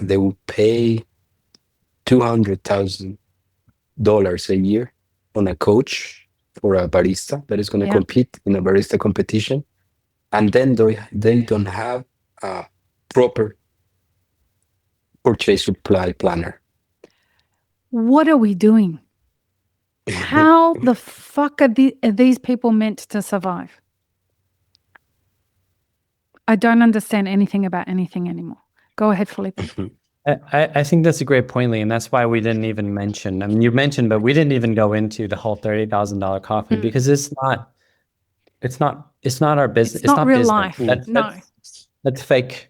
they will pay $200,000 a year on a coach for a barista that is going to compete in a barista competition, and then they don't have a proper purchase supply planner. What are we doing? How the fuck are these people meant to survive? I don't understand anything about anything anymore. Go ahead, Felipe. I think that's a great point, Lee, and that's why we didn't even mention. I mean, you mentioned, but we didn't even go into the whole $30,000 coffee because it's not our business. It's not real business. life. That's fake.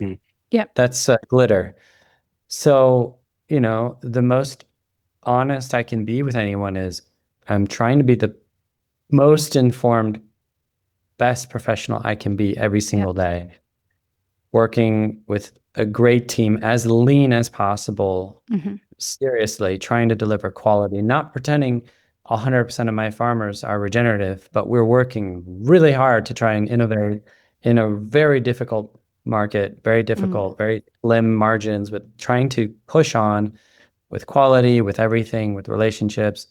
Yeah, that's glitter. So the most honest I can be with anyone is I'm trying to be the most informed, best professional I can be every single day, working with a great team, as lean as possible, seriously trying to deliver quality, not pretending 100% of my farmers are regenerative, but we're working really hard to try and innovate in a very difficult market, very difficult, very slim margins, with trying to push on with quality, with everything, with relationships.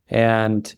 And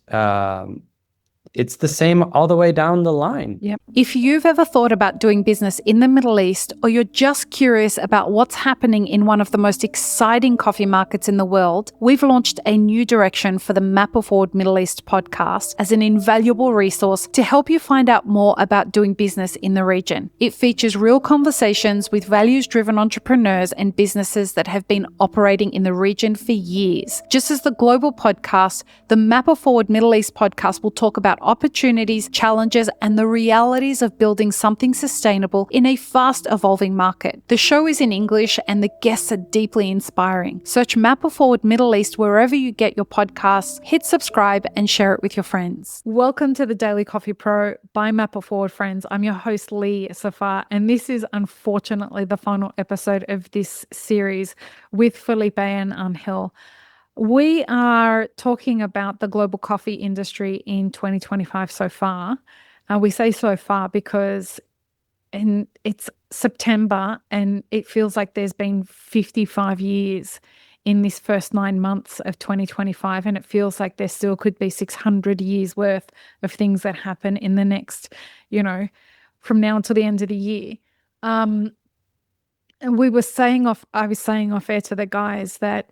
it's the same all the way down the line. Yep. If you've ever thought about doing business in the Middle East, or you're just curious about what's happening in one of the most exciting coffee markets in the world, we've launched a new direction for the Map of Forward Middle East podcast as an invaluable resource to help you find out more about doing business in the region. It features real conversations with values-driven entrepreneurs and businesses that have been operating in the region for years. Just as the global podcast, the Map of Forward Middle East podcast will talk about opportunities, challenges, and the realities of building something sustainable in a fast evolving market. The show is in English and the guests are deeply inspiring. Search Map of Forward Middle East wherever you get your podcasts, hit subscribe and share it with your friends. Welcome to the Daily Coffee Pro by Map of Forward, friends. I'm your host, Lee Safar, and this is unfortunately the final episode of this series with Felipe and Angel. We are talking about the global coffee industry in 2025 so far. We say so far because it's September and it feels like there's been 55 years in this first 9 months of 2025, and it feels like there still could be 600 years worth of things that happen in the next, from now until the end of the year. And I was saying off air to the guys that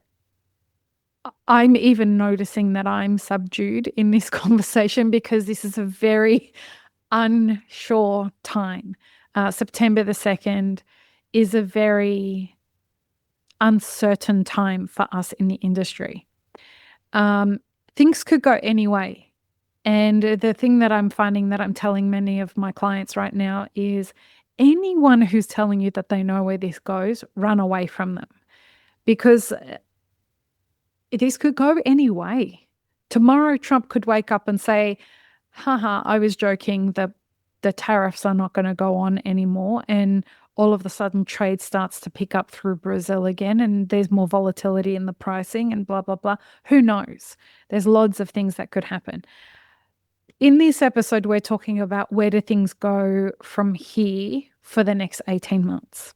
I'm even noticing that I'm subdued in this conversation because this is a very unsure time. September the 2nd is a very uncertain time for us in the industry. Things could go any way. And the thing that I'm finding that I'm telling many of my clients right now is anyone who's telling you that they know where this goes, run away from them. Because this could go any way. Tomorrow, Trump could wake up and say, haha, I was joking, the tariffs are not going to go on anymore. And all of a sudden, trade starts to pick up through Brazil again, and there's more volatility in the pricing and blah, blah, blah. Who knows? There's lots of things that could happen. In this episode, we're talking about where do things go from here for the next 18 months.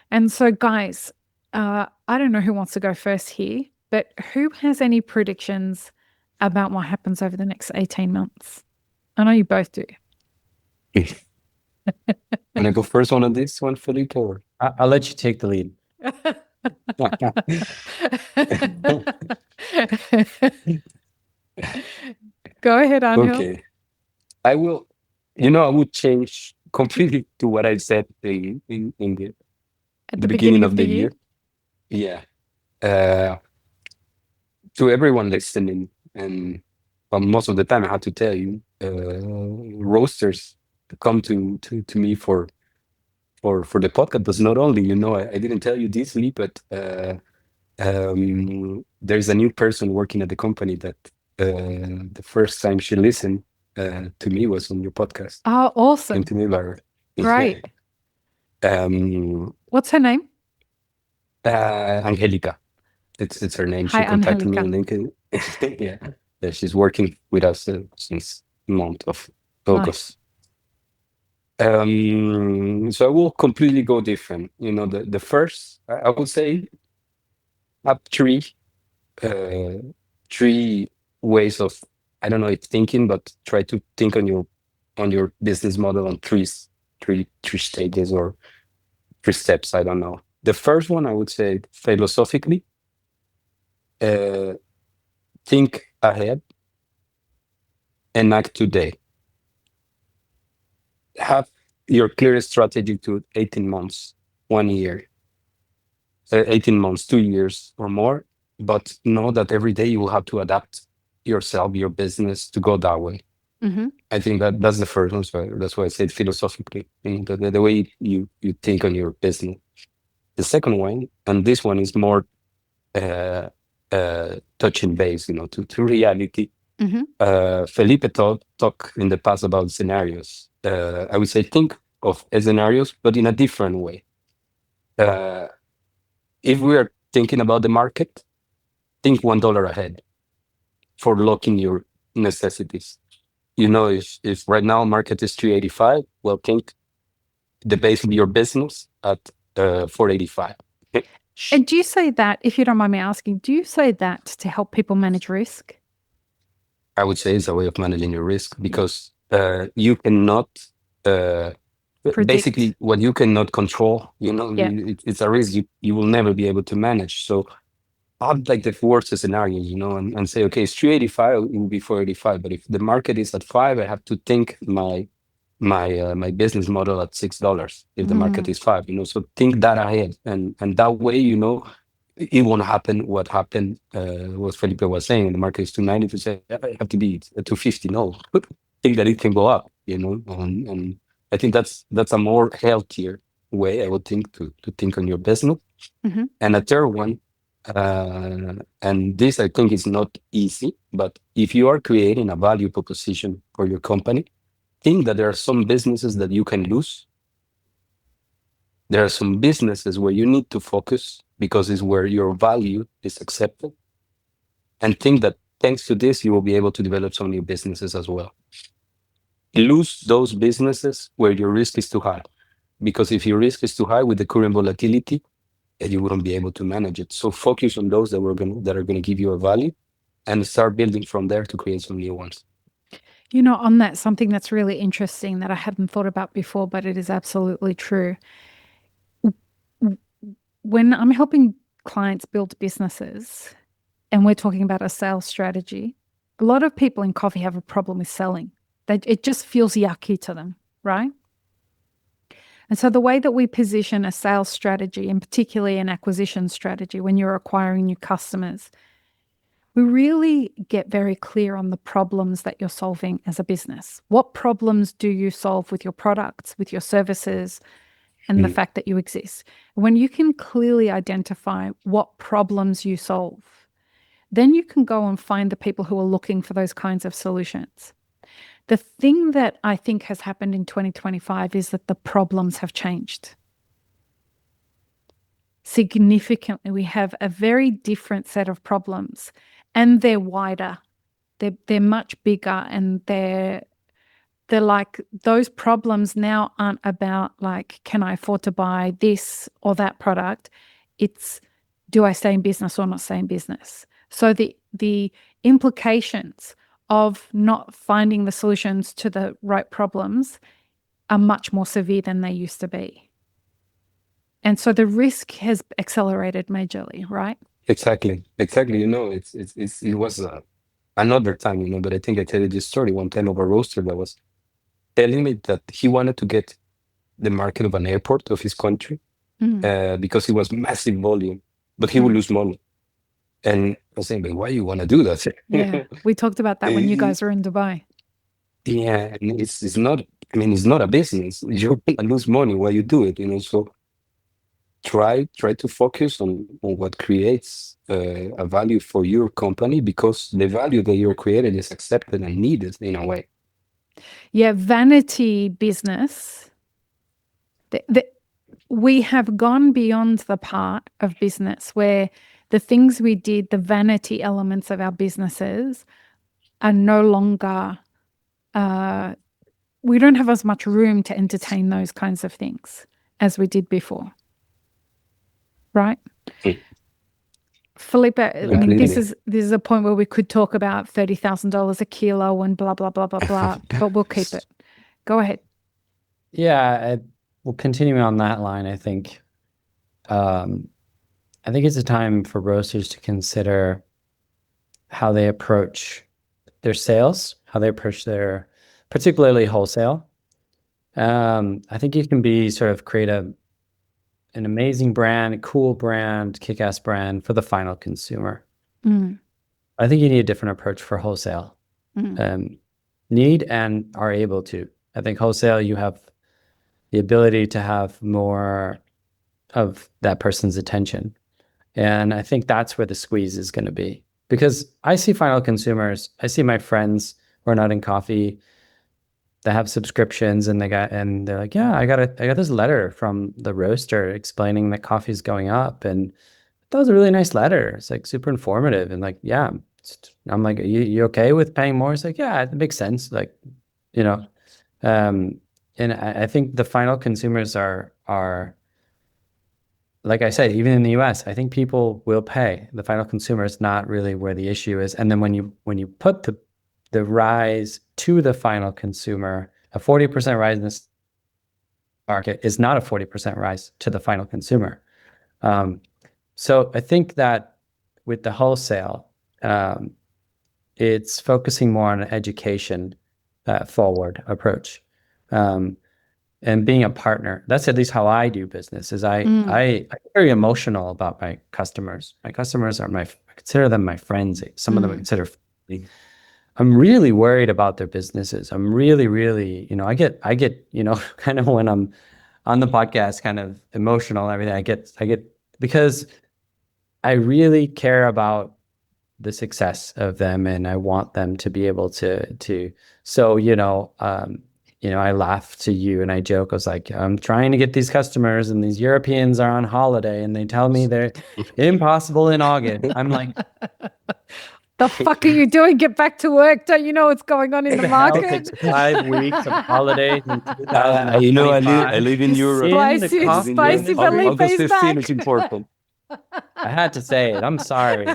And so, guys, I don't know who wants to go first here. But who has any predictions about what happens over the next 18 months? I know you both do. Can I go first on this one, Felipe? Or? I'll let you take the lead. Go ahead, Angel. Okay. I will, I would change completely to what I said in the beginning of the year. Yeah. To everyone listening, and most of the time I have to tell you, roasters come to me for the podcast, but not only, I didn't tell you this, Lee, but there's a new person working at the company that the first time she listened to me was on your podcast. Oh, awesome. Came to me by Great. What's her name? Angelica. It's her name. Hi, she contacted Angelica. me on LinkedIn. Yeah, she's working with us since the month of August. Nice. Okay, I will change completely to what I said in the beginning of the year. To everyone listening, most of the time I have to tell you, roasters come to me for the podcast, but not only, I didn't tell you this, Lee, but there's a new person working at the company that the first time she listened to me was on your podcast. Came to me by Angelica. What's her name? Hi, Angelica. Yeah, she's working with us since month of August. So I will completely go different. The first, I would say, have uh, three ways of, I don't know, it's thinking, but try to think on your business model on three stages or three steps. I don't know. The first one, I would say, philosophically, uh, think ahead and act today. Have your clearest strategy to 18 months, 1 year, 18 months, 2 years or more, but know that every day you will have to adapt yourself, your business to go that way. Mm-hmm. I think that's the first one. So that's why I said philosophically, the way you think on your business. The second one, and this one is more touching base, to reality. Mm-hmm. Felipe talk in the past about scenarios. I would say think of scenarios, but in a different way. If we are thinking about the market, think $1 ahead for locking your necessities. If right now market is 385, well, think the base of your business at 485. And do you say that, if you don't mind me asking, do you say that to help people manage risk? I would say it's a way of managing your risk because you cannot, uh, Predict. basically, what you cannot control, Yeah. it's a risk you will never be able to manage. So I'd like the worst scenario, and say, okay, it's 385, it will be 485. But if the market is at 5, I have to think my business model at $6 if the market is 5. So think that ahead, and that way, it won't happen what happened, what Felipe was saying. The market is 290 to say I have to be at 250. No, think that it can go up, and I think that's a more healthier way, I would think, to think on your business. Mm-hmm. And a third one, and this I think is not easy, but if you are creating a value proposition for your company, think that there are some businesses that you can lose. There are some businesses where you need to focus because it's where your value is accepted. And think that thanks to this, you will be able to develop some new businesses as well. Lose those businesses where your risk is too high. Because if your risk is too high with the current volatility, you wouldn't be able to manage it. So focus on those that are going to give you a value and start building from there to create some new ones. On that, something that's really interesting that I hadn't thought about before, but it is absolutely true. When I'm helping clients build businesses and we're talking about a sales strategy, a lot of people in coffee have a problem with selling. It just feels yucky to them, right? And so the way that we position a sales strategy, and particularly an acquisition strategy when you're acquiring new customers, we really get very clear on the problems that you're solving as a business. What problems do you solve with your products, with your services, and the fact that you exist? When you can clearly identify what problems you solve, then you can go and find the people who are looking for those kinds of solutions. The thing that I think has happened in 2025 is that the problems have changed significantly. We have a very different set of problems, and they're wider. They're much bigger, and they're like, those problems now aren't about like, can I afford to buy this or that product? It's, do I stay in business or not stay in business? So the implications of not finding the solutions to the right problems are much more severe than they used to be. And so the risk has accelerated majorly, right? Exactly. It was another time, but I think I tell you this story one time of a roaster that was telling me that he wanted to get the market of an airport of his country because it was massive volume, but he would lose money. And I was saying, but why you want to do that? Yeah, we talked about that when you guys were in Dubai. Yeah, and it's not. I mean, it's not a business. You're gonna lose money while you do it. So try to focus on what creates a value for your company, because the value that you're creating is accepted and needed in a way. Yeah, vanity business. We have gone beyond the part of business where the things we did, the vanity elements of our businesses, are no longer we don't have as much room to entertain those kinds of things as we did before. Right? Felipe, I mean, this is a point where we could talk about $30,000 a kilo and blah, blah, blah, blah, blah, but we'll keep it. Go ahead. Yeah, well, continuing on that line, I think it's a time for roasters to consider how they approach their sales, how they approach their, particularly wholesale. I think you can create an amazing brand, a cool brand, kick-ass brand for the final consumer. I think you need a different approach for wholesale. Need and are able to. I think wholesale, you have the ability to have more of that person's attention. And I think that's where the squeeze is going to be. Because I see final consumers, I see my friends who are not in coffee, they have subscriptions and they're like, yeah, I got this letter from the roaster explaining that coffee is going up. And that was a really nice letter. It's like super informative. And like, yeah, I'm like, you okay with paying more? It's like, yeah, it makes sense. Like, and I think the final consumers are, like I said, even in the US, I think people will pay. The final consumer is not really where the issue is. And then when you put the rise to the final consumer, a 40% rise in this market is not a 40% rise to the final consumer. So I think that with the wholesale, it's focusing more on an education forward approach. And being a partner. That's at least how I do business. Is I'm very emotional about my customers. My customers are I consider them my friends. Some of them I consider family. I'm really worried about their businesses. I'm really, really, I get, kind of when I'm on the podcast, kind of emotional and everything. I get because I really care about the success of them, and I want them to be able to. So, I laugh to you and I joke. I was like, I'm trying to get these customers, and these Europeans are on holiday, and they tell me they're impossible in August. I'm like, the fuck are you doing? Get back to work. Don't you know what's going on in the market? It takes 5 weeks of holidays in 2025. I live in Europe. Spicy August Felipe's 15 back. is important. I had to say it. I'm sorry.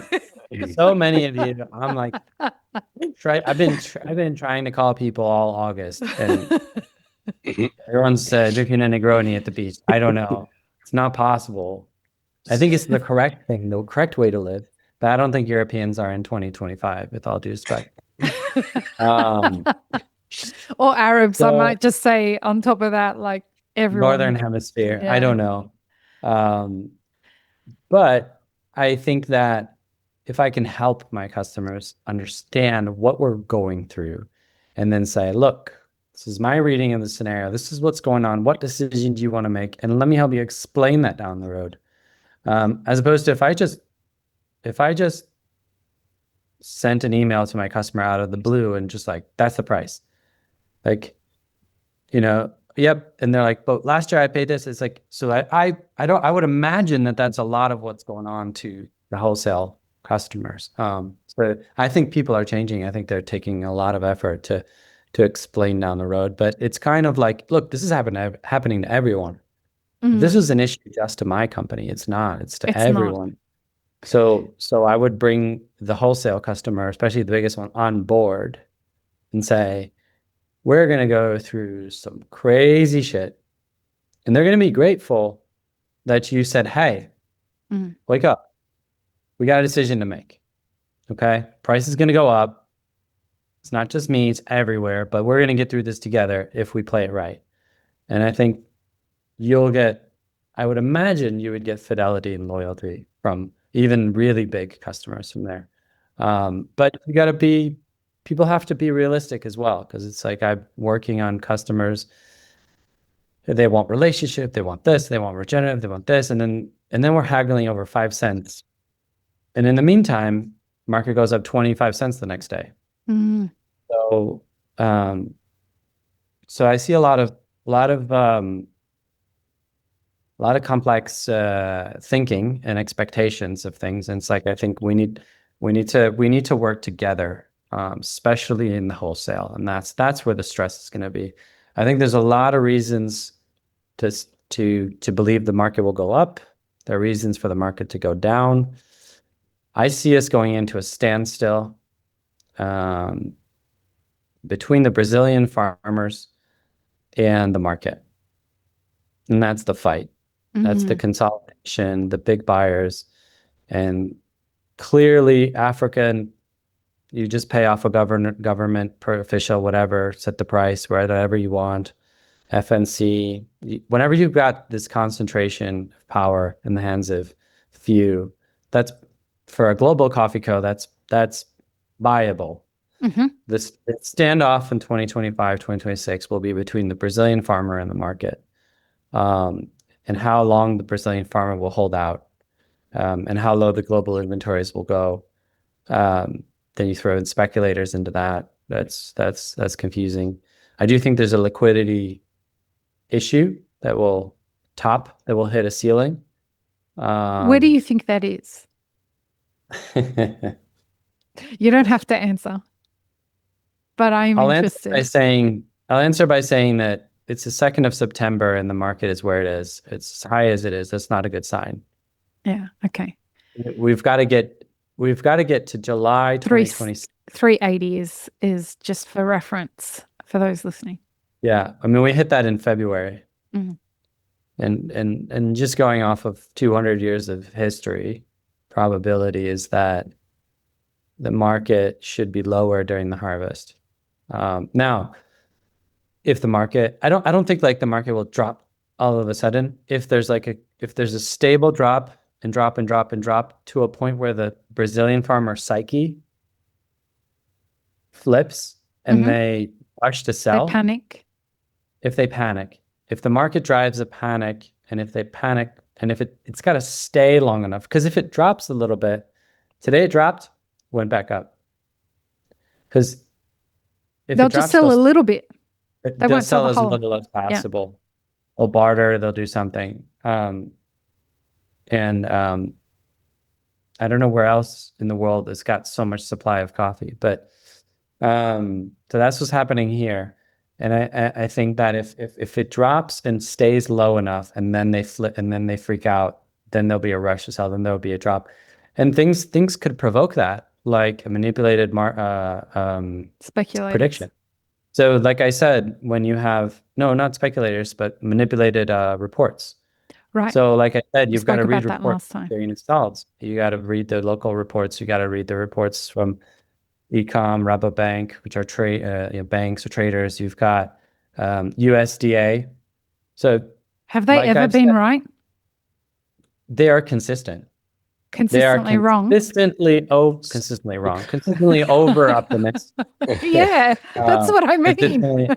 So many of you, I'm like, I've been trying to call people all August, and everyone's drinking a Negroni at the beach. I don't know. It's not possible. I think it's the correct thing, the correct way to live. But I don't think Europeans are in 2025, with all due respect. Or Arabs, so, I might just say on top of that, like everyone. Northern Hemisphere. Yeah. I don't know. But I think that if I can help my customers understand what we're going through, and then say, look, this is my reading of the scenario. This is what's going on. What decision do you want to make? And let me help you explain that down the road. As opposed to if I just sent an email to my customer out of the blue and just like, that's the price. Like, yep. And they're like, but last year I paid this. It's like, so I would imagine that that's a lot of what's going on to the wholesale customers. So I think people are changing. I think they're taking a lot of effort to explain down the road, but it's kind of like, look, this is happening to everyone. This is an issue just to my company. It's not, it's to everyone. So I would bring the wholesale customer, especially the biggest one, on board and say, we're going to go through some crazy shit, and they're going to be grateful that you said, hey, wake up. We got a decision to make. Okay. Price is going to go up. It's not just me, it's everywhere, but we're going to get through this together if we play it right. And I think I would imagine you would get fidelity and loyalty from even really big customers from there. But people have to be realistic as well, because it's like I'm working on customers. They want relationship, they want this, they want regenerative, they want this, and then we're haggling over 5 cents. And in the meantime, market goes up 25 cents the next day. So I see a lot of complex thinking and expectations of things, and it's like I think we need to work together, especially in the wholesale, and that's where the stress is going to be. I think there's a lot of reasons to believe the market will go up. There are reasons for the market to go down. I see us going into a standstill between the Brazilian farmers and the market. And that's the fight. That's the consolidation, the big buyers. And clearly Africa, and you just pay off a government per official, whatever, set the price, whatever you want. FNC, whenever you've got this concentration of power in the hands of few, that's for a global coffee co, that's viable. This standoff in 2025, 2026 will be between the Brazilian farmer and the market, and how long the Brazilian farmer will hold out, and how low the global inventories will go. Then you throw in speculators into that. That's confusing. I do think there's a liquidity issue that will hit a ceiling. Where do you think that is? You don't have to answer, but I'm interested. I'll answer by saying that it's the 2nd of September and the market is where it is. It's as high as it is. That's not a good sign. Yeah. Okay. We've got to get to July 2026. 380 is just for reference for those listening. Yeah. I mean, we hit that in February. And just going off of 200 years of history, probability is that the market should be lower during the harvest. Now, if the market, I don't think like the market will drop all of a sudden. If there's a stable drop and drop and drop and drop to a point where the Brazilian farmer psyche flips and they rush to sell. They panic. If they panic, if the market drives a panic, and if they panic, and if it's got to stay long enough, because if it drops a little bit, today it dropped, went back up. Because if they'll just sell a little bit. They won't sell as little as possible. Yeah. They'll barter, they'll do something. And I don't know where else in the world it's got so much supply of coffee, but so that's what's happening here. And I think that if it drops and stays low enough, and then they flip and then they freak out, then there'll be a rush to sell, then there'll be a drop. And things could provoke that, like a manipulated prediction. So like I said, when you have, no, not speculators, but manipulated reports. Right. So like I said, you've got to read reports being installed. You got to read the local reports. You got to read the reports from Ecom, Rabobank, which are banks or traders. You've got USDA. So have they ever been right? They are consistent. Consistently wrong. Consistently wrong. Consistently over optimistic. Yeah, that's what I mean.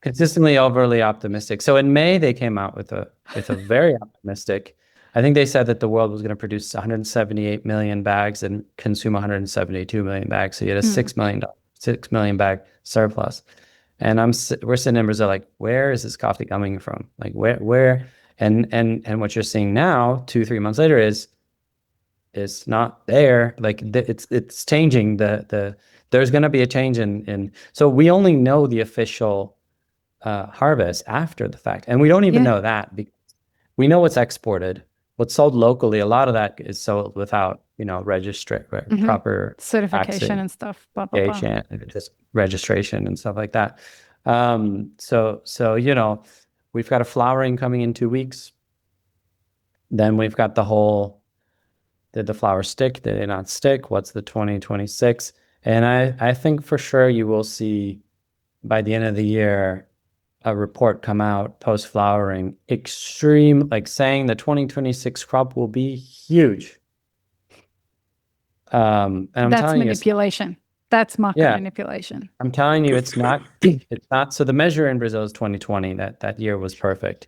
Consistently overly optimistic. So in May they came out with a very optimistic. I think they said that the world was going to produce 178 million bags and consume 172 million bags. So you had a 6 million bag surplus. And we're sitting in Brazil like, where is this coffee coming from? Like where? And what you're seeing now, 2-3 months later, is not there. Like it's changing. There's going to be a change in. So we only know the official harvest after the fact, and we don't even know that because we know what's exported. What's sold locally, a lot of that is sold without, proper certification and stuff, blah, blah, blah. Just registration and stuff like that. So we've got a flowering coming in 2 weeks. Then we've got the whole, did the flowers stick? Did they not stick? What's the 2026? And I think for sure you will see by the end of the year a report come out post-flowering, saying the 2026 crop will be huge. And that's manipulation. That's market manipulation. I'm telling you, it's not. So the measure in Brazil is 2020. That year was perfect.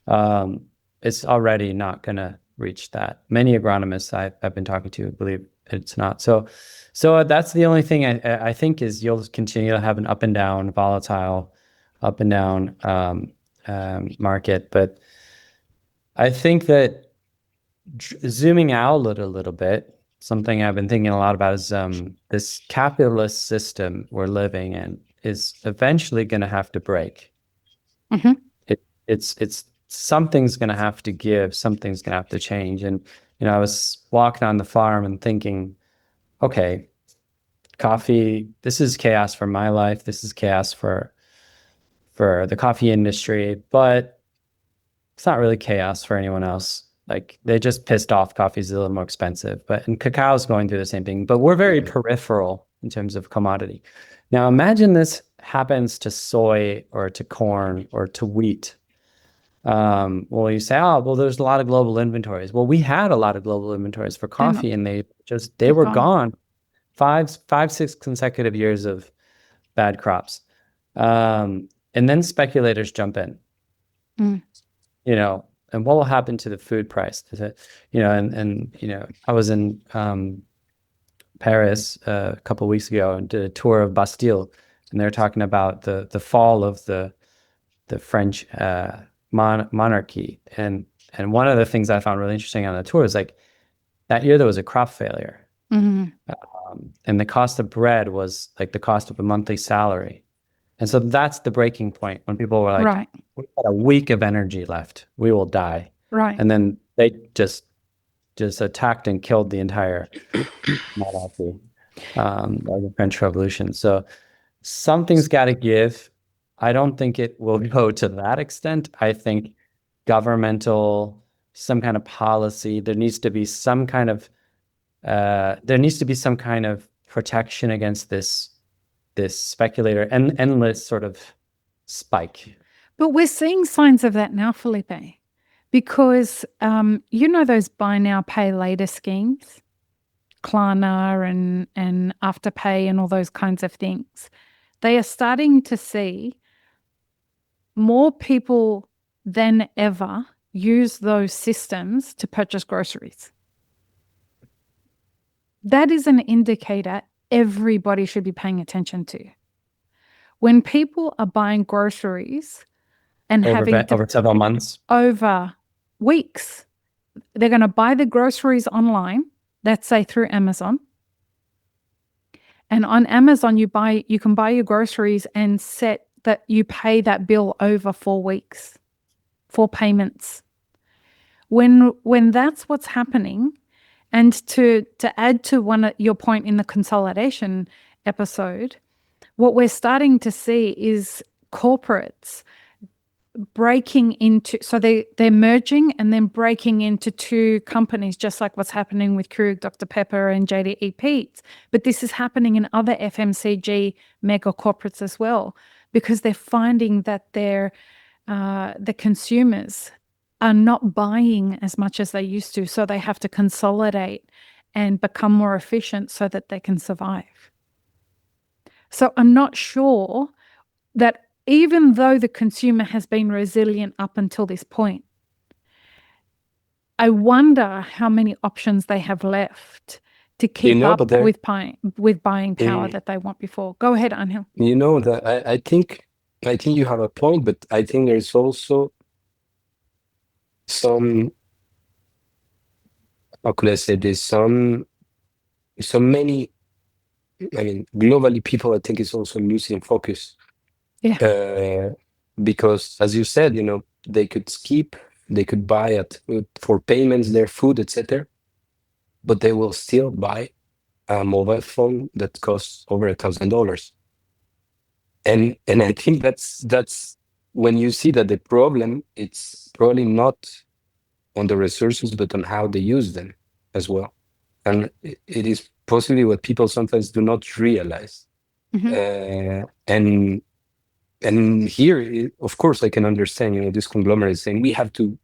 It's already not going to reach that. Many agronomists I've been talking to believe it's not. So that's the only thing I think is you'll continue to have an up and down, volatile, up and down market. But I think that zooming out a little bit, something I've been thinking a lot about is this capitalist system we're living in is eventually going to have to break. Mhm. It's something's going to have to give, something's going to have to change. And I was walking on the farm and thinking, okay, coffee, this is chaos for my life, this is chaos for the coffee industry, but it's not really chaos for anyone else. Like, they just pissed off coffee's a little more expensive, and cacao's going through the same thing, but we're very peripheral in terms of commodity. Now imagine this happens to soy or to corn or to wheat. Well, you say, oh, well, there's a lot of global inventories. Well, we had a lot of global inventories for They're not- coffee, and they they're were gone. gone. 6 consecutive years of bad crops. And then speculators jump in, Mm. And what will happen to the food price? Is it, I was in Paris a couple of weeks ago and did a tour of Bastille, and they're talking about the fall of the French monarchy. And one of the things I found really interesting on the tour is, like, that year there was a crop failure. Mhm. And the cost of bread was like the cost of a monthly salary. And so that's the breaking point when people were like, Right. we've got a week of energy left, we will die. Right. And then they just attacked and killed the entire monarchy, of the French Revolution. So something's got to give. I don't think it will go to that extent. I think governmental, some kind of policy, there needs to be some kind of protection against this speculator and endless sort of spike. But we're seeing signs of that now, Felipe, because those buy now, pay later schemes, Klarna and Afterpay and all those kinds of things. They are starting to see more people than ever use those systems to purchase groceries. That is an indicator everybody should be paying attention to. When people are buying groceries and Over several months, over weeks, they're going to buy the groceries online, let's say through Amazon. And on Amazon, you can buy your groceries and set that you pay that bill over 4 weeks, 4 payments. When that's what's happening, and to add to your point in the consolidation episode, what we're starting to see is corporates breaking into, so they're merging and then breaking into 2 companies, just like what's happening with Keurig, Dr. Pepper, and JDE Peet's. But this is happening in other FMCG mega corporates as well, because they're finding that the consumers are not buying as much as they used to, so they have to consolidate and become more efficient so that they can survive. So I'm not sure that even though the consumer has been resilient up until this point, I wonder how many options they have left to keep up with buying power that they want before. Go ahead, Angel. That I think you have a point, but I think there's also some, how could I say this? So many, I mean, globally, people, I think, is also losing focus. Yeah. Because, as you said, they could buy for payments their food, etc., but they will still buy a mobile phone that costs over $1,000. And I think that's when you see that the problem, it's probably not on the resources, but on how they use them as well. And it is possibly what people sometimes do not realize. And here, of course, I can understand, this conglomerate is saying we have to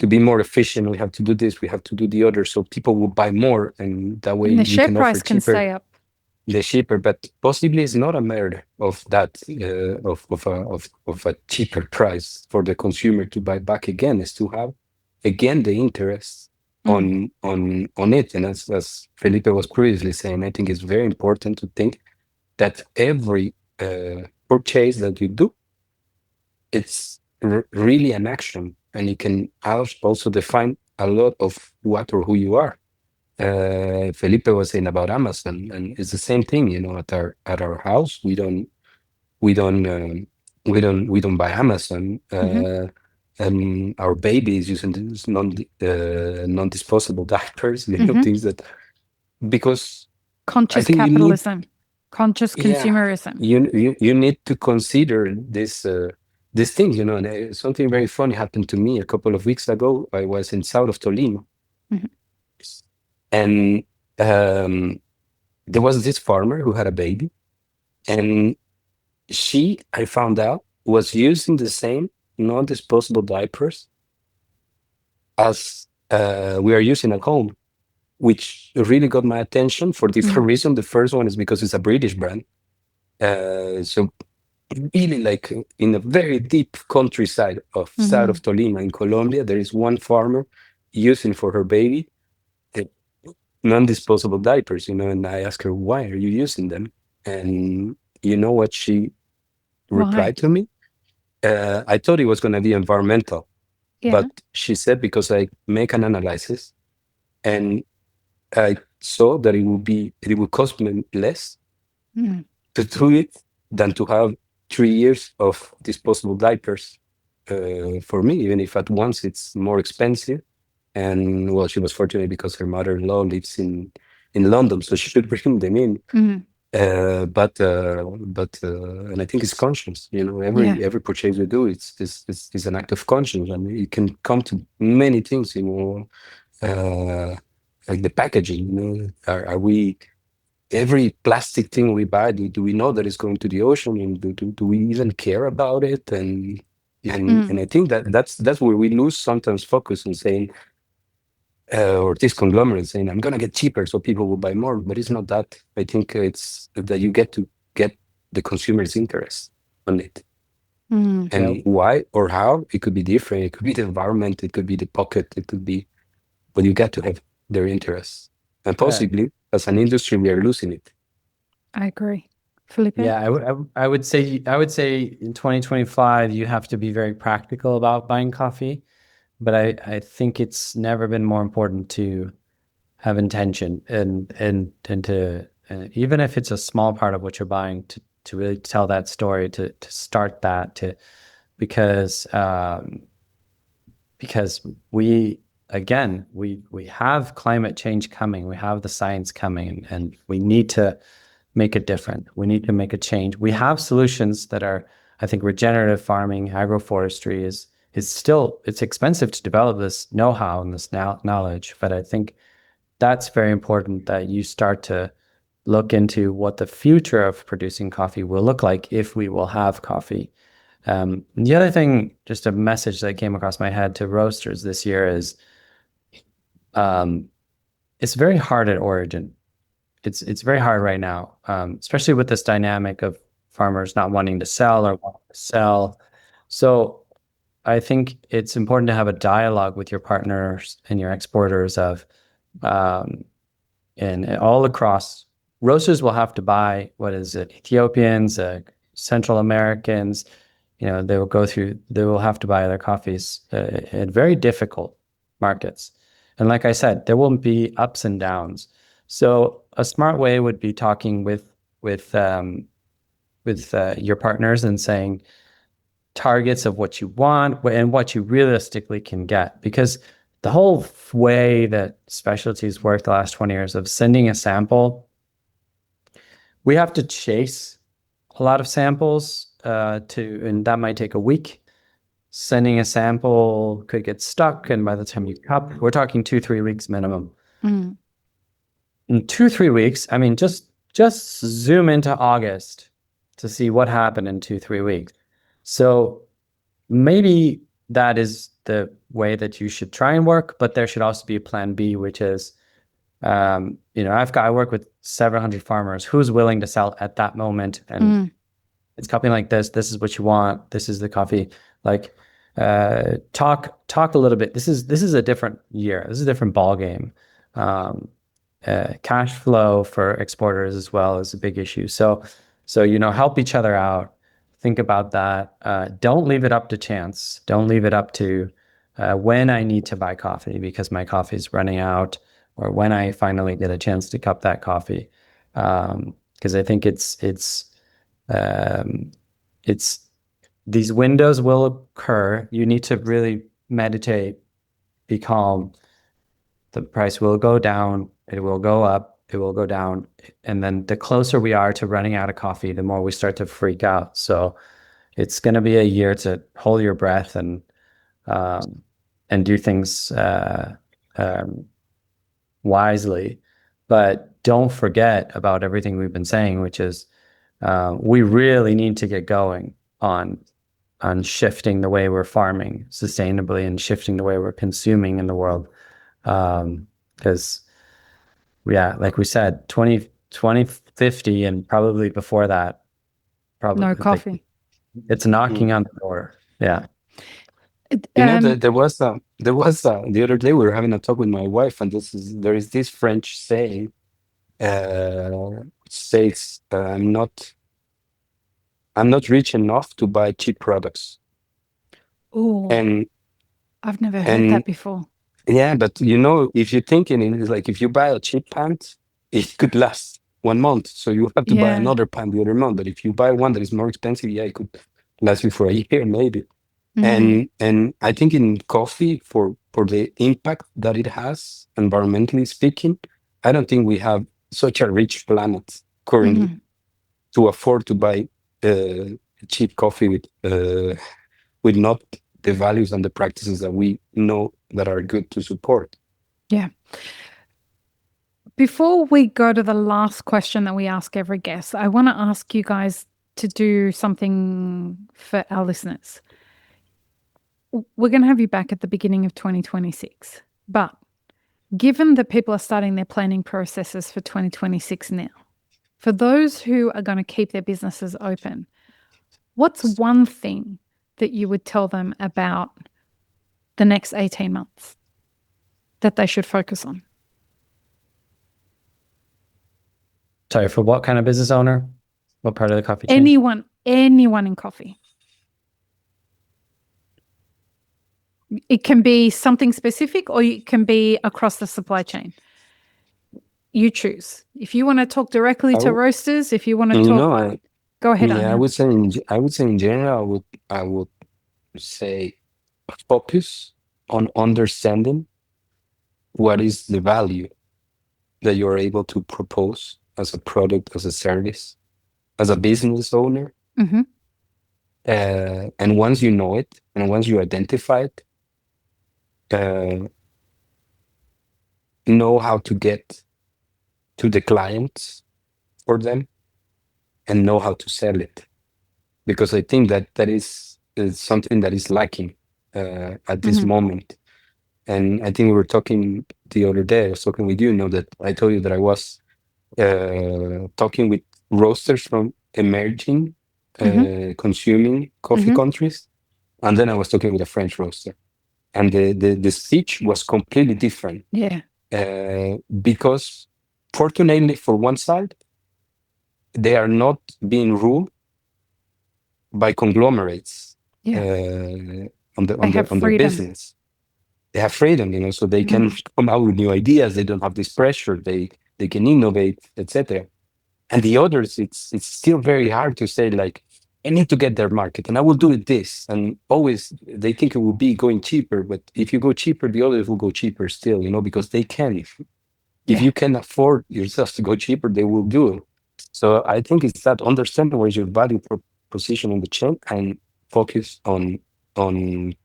be more efficient. We have to do this. We have to do the other. So people will buy more, and that way And the we share can price offer can cheaper. stay up. The cheaper, but possibly it's not a matter of that of a cheaper price for the consumer to buy back again. Is to have again the interest on it. And as Felipe was previously saying, I think it's very important to think that every purchase that you do, it's really an action, and you can also define a lot of what or who you are. Felipe was saying about Amazon, and it's the same thing. At our house, we don't we don't buy Amazon. Our baby is using these non-disposable diapers, things that, because I Conscious think you need, capitalism, conscious yeah, consumerism. you need to consider this thing, and something very funny happened to me a couple of weeks ago. I was in south of Tolima, Mhm. and um, there was this farmer who had a baby, and she, I found out, was using the same non-disposable diapers as we are using at home, which really got my attention for different reasons. The first one is because it's a British brand. So really, like, in a very deep countryside of south of Tolima in Colombia, there is one farmer using for her baby the non-disposable diapers, and I asked her, why are you using them? And you know what she Why? replied to me? I thought it was going to be environmental, Yeah. but she said, because I make an analysis and I saw that it would cost me less Mm. to do it than to have 3 years of disposable diapers for me, even if at once it's more expensive. And well, she was fortunate because her mother-in-law lives in London, so she should bring them in. And I think it's conscious. Yeah. Every purchase we do, it's an act of conscience, and it can come to many things. Like the packaging. Are we, every plastic thing we buy, do we know that it's going to the ocean, and do we even care about it? And I think that's where we lose sometimes focus on saying, or this conglomerate saying, I'm gonna get cheaper so people will buy more, but it's not that. I think it's that you get to get the consumer's interest on it. Mm. Yeah. And why or how, it could be different. It could be the environment, it could be the pocket, it could be, but you get to have their interests. And possibly, as an industry, we are losing it. I agree. Felipe? Yeah, I would say in 2025 you have to be very practical about buying coffee, but I think it's never been more important to have intention and to even if it's a small part of what you're buying, to really tell that story, to start that, because because we again we have climate change coming, we have the science coming, and we need to make it different. We need to make a change. We have solutions that are, I think, regenerative farming, agroforestry is still, it's expensive to develop this know-how and this knowledge, but I think that's very important that you start to look into what the future of producing coffee will look like, if we will have coffee. The other thing, just a message that came across my head to roasters this year is, it's very hard at origin. It's very hard right now, especially with this dynamic of farmers not wanting to sell or wanting to sell. So I think it's important to have a dialogue with your partners and your exporters of, and all across, roasters will have to buy, what is it, Ethiopians, Central Americans, they will have to buy their coffees in very difficult markets. And like I said, there will be ups and downs. So a smart way would be talking with your partners and saying targets of what you want and what you realistically can get. Because the whole way that specialties work the last 20 years of sending a sample, we have to chase a lot of samples and that might take a week. Sending a sample could get stuck, and by the time you cup, we're talking 2-3 weeks minimum. Mm. In 2-3 weeks, I mean, just zoom into August to see what happened in 2-3 weeks. So maybe that is the way that you should try and work, but there should also be a plan B, which is, I work with several hundred farmers. Who's willing to sell at that moment? And it's coffee like this. This is what you want. This is the coffee. Like, talk a little bit. This is a different year. This is a different ball game. Cash flow for exporters as well is a big issue. So help each other out. Think about that. Don't leave it up to chance. Don't leave it up to when I need to buy coffee because my coffee is running out, or when I finally get a chance to cup that coffee. Because I think it's these windows will occur. You need to really meditate, be calm. The price will go down, it will go up, it will go down. And then the closer we are to running out of coffee, the more we start to freak out. So it's going to be a year to hold your breath and do things wisely. But don't forget about everything we've been saying, which is we really need to get going on shifting the way we're farming sustainably and shifting the way we're consuming in the world. Because like we said, 2050 and probably before that, No coffee. It's knocking on the door. Yeah. There was the other day we were having a talk with my wife, and there is this French saying, which says, I'm not rich enough to buy cheap products. Oh, and I've never heard that before. Yeah, but if you think in it, it's like if you buy a cheap pant, it could last 1 month, so you have to buy another pant the other month. But if you buy one that is more expensive, it could last you for a year maybe. And I think in coffee, for the impact that it has, environmentally speaking, I don't think we have such a rich planet currently to afford to buy cheap coffee with not the values and the practices that we know that are good to support. Yeah. Before we go to the last question that we ask every guest, I want to ask you guys to do something for our listeners. We're going to have you back at the beginning of 2026. But given that people are starting their planning processes for 2026 now, for those who are going to keep their businesses open, what's one thing that you would tell them about the next 18 months that they should focus on? Sorry, for what kind of business owner? What part of the coffee chain? Anyone in coffee. It can be something specific, or it can be across the supply chain. You choose. If you want to talk directly to roasters, if you want to talk, go ahead. Yeah, I would say in general, I would say focus on understanding what is the value that you're able to propose as a product, as a service, as a business owner. And once you know it, and once you identify it, know how to get to the clients for them, and know how to sell it. Because I think that is something that is lacking at this moment. And I think we were talking the other day, I was talking with you, that I told you that I was talking with roasters from emerging, consuming coffee countries. And then I was talking with a French roaster. And the speech was completely different. Yeah. Because fortunately for one side, they are not being ruled by conglomerates on their business. They have freedom, so they can come out with new ideas. They don't have this pressure. They can innovate, etc. And the others, it's still very hard to say, like, I need to get their market and I will do it this. And always they think it will be going cheaper, but if you go cheaper, the others will go cheaper still, because they can. If you can afford yourself to go cheaper, they will do it. So I think it's that understanding where is your value proposition in the chain, and focus on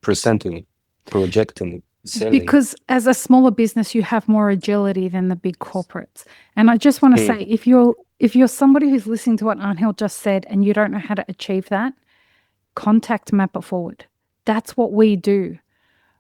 presenting it, projecting it, selling. Because as a smaller business, you have more agility than the big corporates. And I just want to say, if you're somebody who's listening to what Angel just said and you don't know how to achieve that, contact Map It Forward. That's what we do.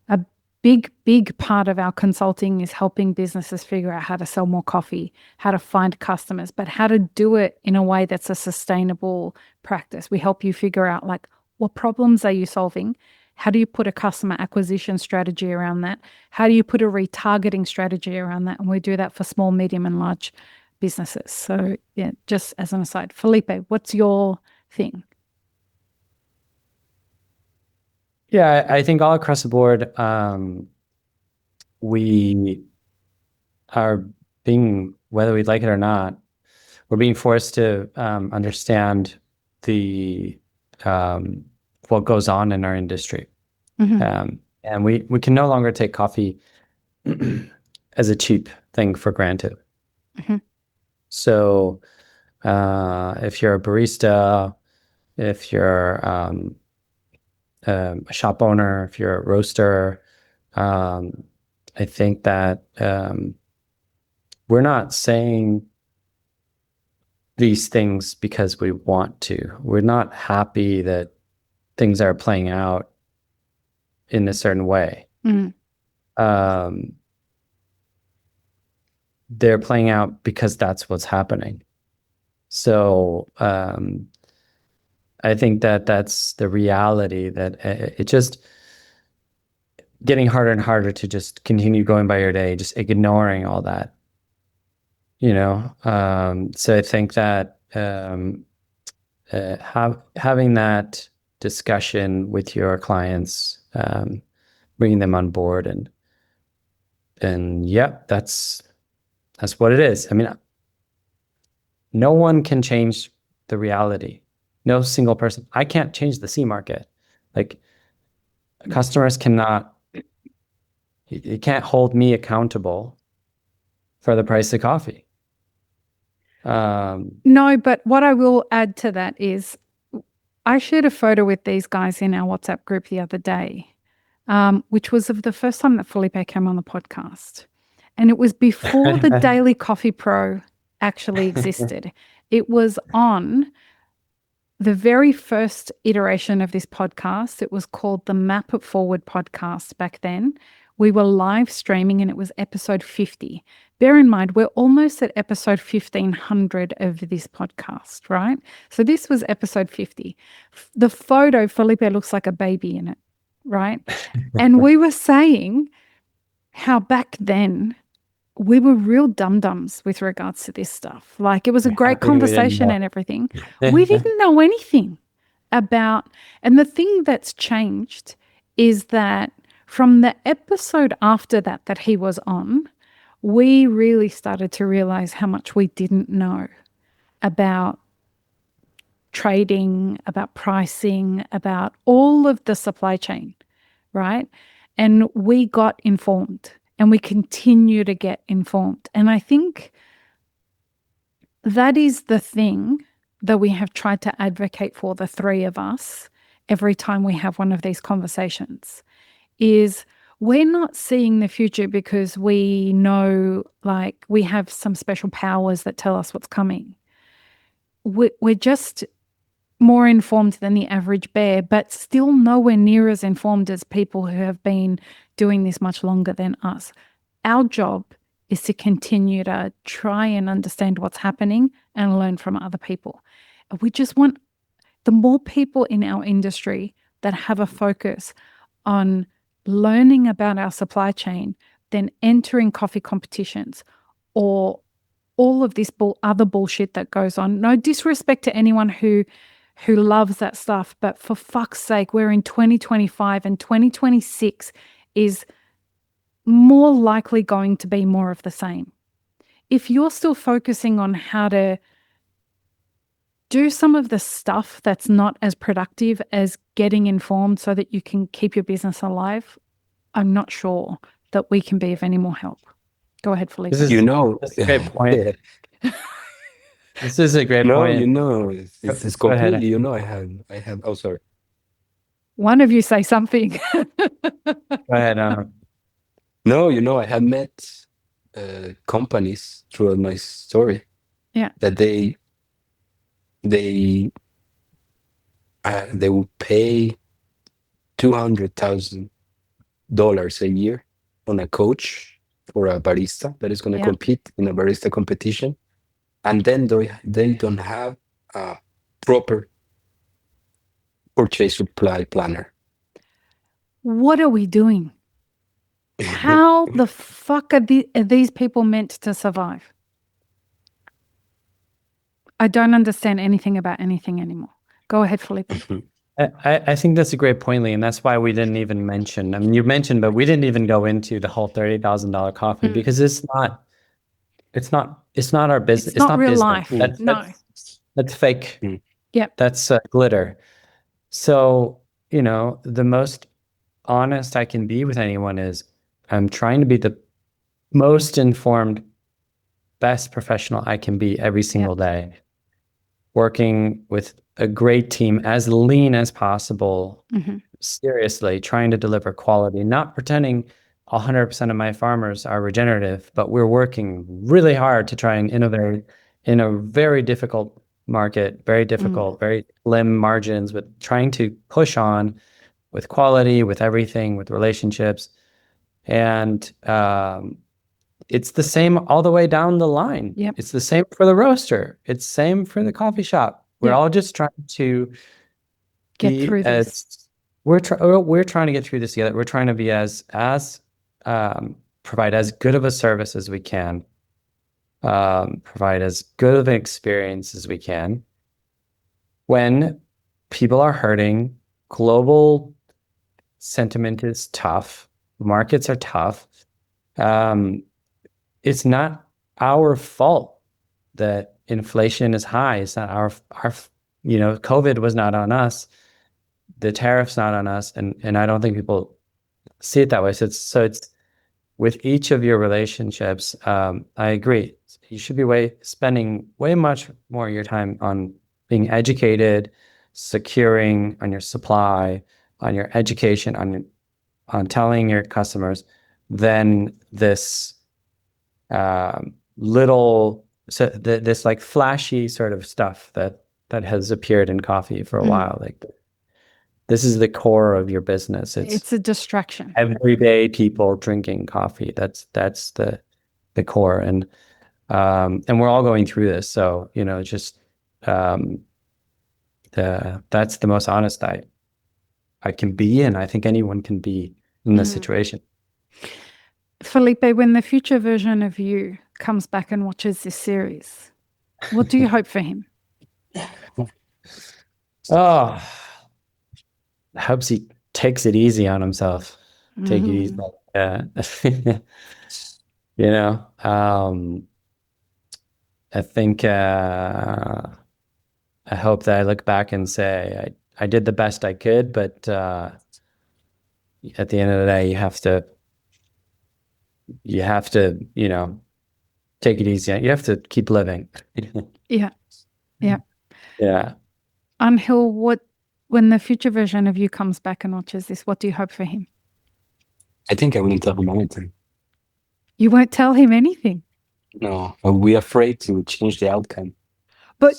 A big part of our consulting is helping businesses figure out how to sell more coffee, how to find customers, but how to do it in a way that's a sustainable practice. We help you figure out, like, what problems are you solving? How do you put a customer acquisition strategy around that? How do you put a retargeting strategy around that? And we do that for small, medium, and large businesses. So, yeah, just as an aside, Felipe, what's your thing? Yeah, I think all across the board, we are being, whether we like it or not, we're being forced to understand the what goes on in our industry. Mhm. And we can no longer take coffee as a cheap thing for granted. Mhm. So if you're a barista, if you're a shop owner, if you're a roaster, I think that we're not saying these things because we want to. We're not happy that things are playing out in a certain way. Mm. They're playing out because that's what's happening. So I think that that's the reality, that it just getting harder and harder to just continue going by your day, just ignoring all that, you know. So I think that having that discussion with your clients, bringing them on board, and yep, that's what it is. I mean, no one can change the reality. No single person. I can't change the C market. Like, customers cannot, you can't hold me accountable for the price of coffee. No, but what I will add to that is I shared a photo with these guys in our WhatsApp group the other day, which was of the first time that Felipe came on the podcast. And it was before the Daily Coffee Pro actually existed. It was on the very first iteration of this podcast. It was called the Map It Forward podcast back then. We were live streaming and it was episode 50. Bear in mind, we're almost at episode 1500 of this podcast, right? So this was episode 50. The photo, Felipe looks like a baby in it, right? And we were saying how back then we were real dum-dums with regards to this stuff. Like, it was a great conversation and everything. We didn't know anything about, and the thing that's changed is that from the episode after that he was on, we really started to realize how much we didn't know about trading, about pricing, about all of the supply chain, right? And we got informed and we continue to get informed. And I think that is the thing that we have tried to advocate for, the three of us, every time we have one of these conversations, is we're not seeing the future because we know, like, we have some special powers that tell us what's coming. We're just more informed than the average bear, but still nowhere near as informed as people who have been doing this much longer than us. Our job is to continue to try and understand what's happening and learn from other people. We just want the more people in our industry that have a focus on learning about our supply chain, then entering coffee competitions or all of this other bullshit that goes on. No disrespect to anyone who loves that stuff, but for fuck's sake, we're in 2025 and 2026 is more likely going to be more of the same. If you're still focusing on how to do some of the stuff that's not as productive as getting informed so that you can keep your business alive, I'm not sure that we can be of any more help. Go ahead, Felipe. This is, You know, that's a great point. This is a great no, point. you know, it's Go ahead. completely, you know, I have, oh, sorry. One of you say something. Go ahead. No, you know, I have met companies throughout my story. Yeah. That they will pay $200,000 a year on a coach for a barista that is going to Yeah. compete in a barista competition, and then they don't have a proper purchase supply planner. What are we doing? How the fuck are these people meant to survive? I don't understand anything about anything anymore. Go ahead, Felipe. I think that's a great point, Lee, and that's why we didn't even mention. I mean, you mentioned, but we didn't even go into the whole $30,000 coffee because it's not our business. It's not real business. life. That's fake. Mm. Yep. That's glitter. So the most honest I can be with anyone is I'm trying to be the most informed, best professional I can be every single day, working with a great team, as lean as possible, seriously, trying to deliver quality, not pretending 100% of my farmers are regenerative, but we're working really hard to try and innovate in a very difficult market, very difficult, very slim margins, with trying to push on with quality, with everything, with relationships. And it's the same all the way down the line. Yep. It's the same for the roaster. It's the same for the coffee shop. We're all just trying to get through this. We're trying to get through this together. We're trying to be as provide as good of a service as we can, provide as good of an experience as we can. When people are hurting, global sentiment is tough. Markets are tough. It's not our fault that inflation is high. It's not our COVID was not on us. The tariff's not on us. And I don't think people see it that way. So it's with each of your relationships, I agree. You should be spending way much more of your time on being educated, securing on your supply, on your education, on telling your customers, than this this like flashy sort of stuff that has appeared in coffee for a while. Like, this is the core of your business. It's a distraction. Everyday people drinking coffee. That's the core, and we're all going through this. So just that's the most honest I can be, and I think anyone can be in this situation. Felipe, when the future version of you comes back and watches this series, what do you hope for him? Oh, I hope he takes it easy on himself. Take it easy. I think I hope that I look back and say I did the best I could, but at the end of the day, you have to take it easy. You have to keep living. Yeah. Angel, when the future version of you comes back and watches this, what do you hope for him? I think I wouldn't tell him anything. You won't tell him anything? No, we're afraid to change the outcome. But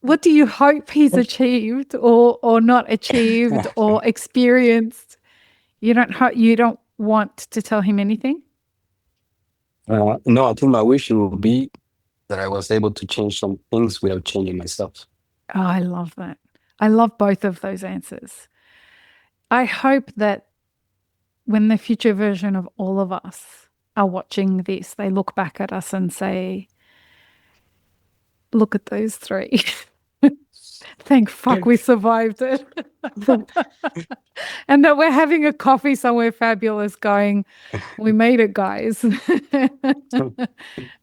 what do you hope he's achieved or not achieved or experienced? You don't want to tell him anything? No, I think my wish will be that I was able to change some things without changing myself. Oh, I love that. I love both of those answers. I hope that when the future version of all of us are watching this, they look back at us and say, look at those three. Thank fuck we survived it. And that we're having a coffee somewhere fabulous going, we made it, guys.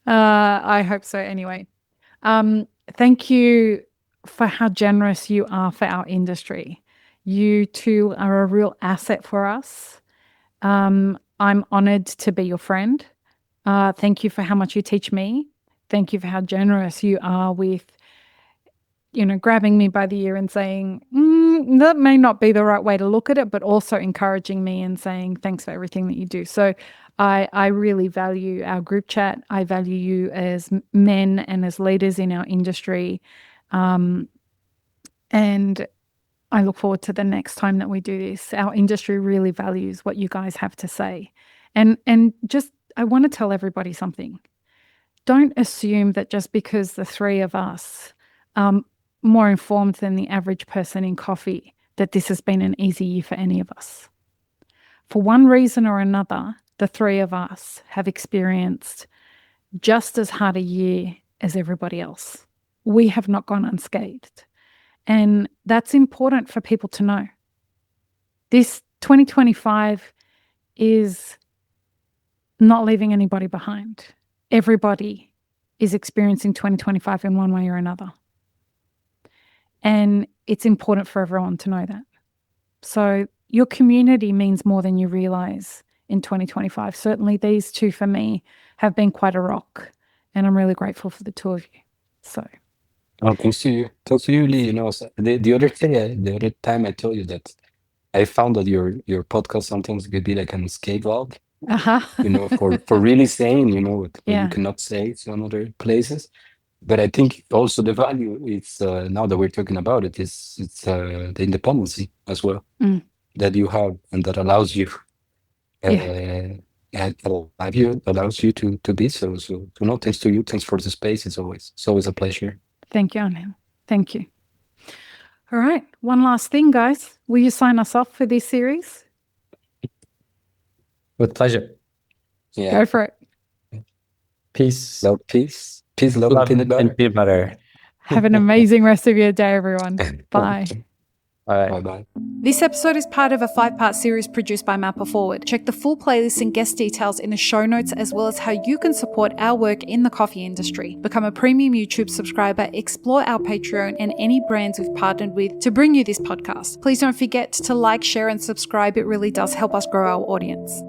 I hope so anyway. Thank you for how generous you are for our industry. You two are a real asset for us. I'm honored to be your friend. Thank you for how much you teach me. Thank you for how generous you are with, grabbing me by the ear and saying, that may not be the right way to look at it, but also encouraging me and saying, thanks for everything that you do. So I really value our group chat. I value you as men and as leaders in our industry. And I look forward to the next time that we do this. Our industry really values what you guys have to say. And just, I want to tell everybody something. Don't assume that just because the three of us are more informed than the average person in coffee, that this has been an easy year for any of us. For one reason or another, the three of us have experienced just as hard a year as everybody else. We have not gone unscathed. And that's important for people to know. This 2025 is not leaving anybody behind. Everybody is experiencing 2025 in one way or another. And it's important for everyone to know that. So your community means more than you realize in 2025. Certainly these two for me have been quite a rock, and I'm really grateful for the two of you. So Oh, thanks to you. Thanks to you, Lee. The other day, the other time I told you that I found that your podcast sometimes could be like an escape valve, for really saying, what you Yeah. cannot say to other places. But I think also the value is now that we're talking about it is it's the independency as well that you have and that allows you and allows you to be so. So no, thanks to you. Thanks for the space. It's always a pleasure. Thank you, Angel. Thank you. All right. One last thing, guys. Will you sign us off for this series? With pleasure. Yeah. Go for it. Peace. Love, peace, love, and peanut butter. And peanut butter. Have an amazing rest of your day, everyone. Bye. All right. Bye-bye. This episode is part of a 5-part series produced by Mapper Forward. Check the full playlist and guest details in the show notes, as well as how you can support our work in the coffee industry. Become a premium YouTube subscriber, explore our Patreon and any brands we've partnered with to bring you this podcast. Please don't forget to like, share, and subscribe. It really does help us grow our audience.